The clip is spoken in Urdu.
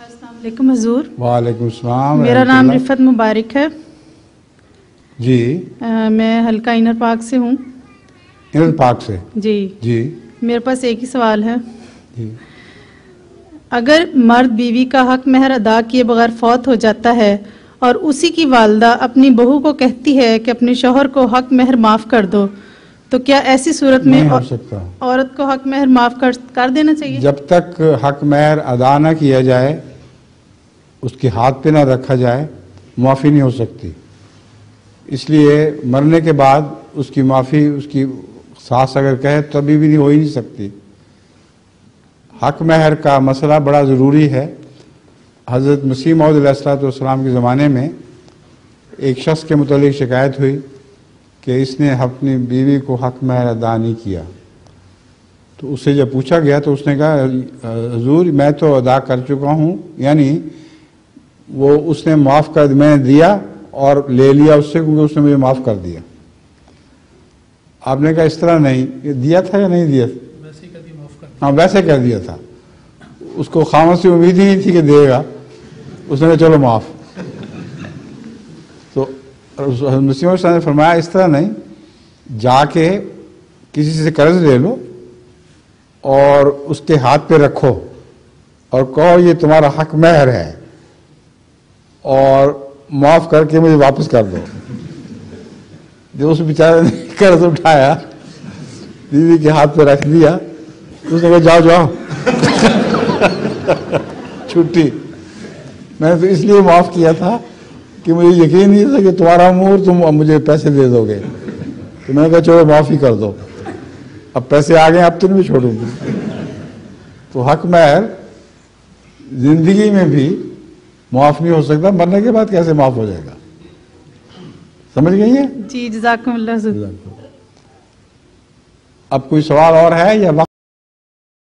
السلام علیکم حضور. وعلیکم السلام. میرا نام رفت مبارک ہے. جی. میں حلقہ انر پارک سے ہوں. انر پارک سے؟ جی. جی. میرے پاس ایک ہی سوال ہے. جی. اگر مرد بیوی کا حق مہر ادا کیے بغیر فوت ہو جاتا ہے اور اسی کی والدہ اپنی بہو کو کہتی ہے کہ اپنے شوہر کو حق مہر معاف کر دو، تو کیا ایسی صورت میں نہیں ہو سکتا. عورت کو حق مہر معاف کر دینا چاہیے؟ جب تک حق مہر ادا نہ کیا جائے، اس کے ہاتھ پہ نہ رکھا جائے، معافی نہیں ہو سکتی. اس لیے مرنے کے بعد اس کی معافی اس کی ساس اگر کہے تبھی بھی ہو ہی نہیں سکتی. حق مہر کا مسئلہ بڑا ضروری ہے. حضرت مسیح موعود علیہ السلام کے زمانے میں ایک شخص کے متعلق شکایت ہوئی کہ اس نے اپنی بیوی کو حق مہر ادا نہیں کیا. تو اس سے جب پوچھا گیا تو اس نے کہا حضور میں تو ادا کر چکا ہوں، یعنی وہ اس نے معاف کر میں نے دیا اور لے لیا اس سے، کیونکہ اس نے مجھے معاف کر دیا. آپ نے کہا اس طرح نہیں، یہ دیا تھا یا نہیں دیا تھا؟ ویسے کر دیا، معاف کر دیا. ہاں ویسے کر دیا تھا. اس کو خامد سے امید ہی نہیں تھی کہ دے گا. اس نے کہا چلو معاف. تو مسیح موعود نے فرمایا اس طرح نہیں، جا کے کسی سے قرض لے لو اور اس کے ہاتھ پہ رکھو اور کہو یہ تمہارا حق مہر ہے اور معاف کر کے مجھے واپس کر دو. جو اس بیچارے نے قرض اٹھایا بیوی کے ہاتھ پہ رکھ دیا، اس نے کہا جاؤ جاؤ چھٹی. میں نے تو اس لیے معاف کیا تھا کہ مجھے یقین نہیں تھا کہ تمہارا امور تم مجھے پیسے دے دو گے. تو میں نے کہا چلو معافی کر دو، اب پیسے آ گئے اب تو نہیں چھوڑوں گی. تو حق مہر زندگی میں بھی معاف نہیں ہو سکتا، مرنے کے بعد کیسے معاف ہو جائے گا؟ سمجھ گئی ہیں؟ جی جزاکم اللہ. اب کوئی سوال اور ہے یا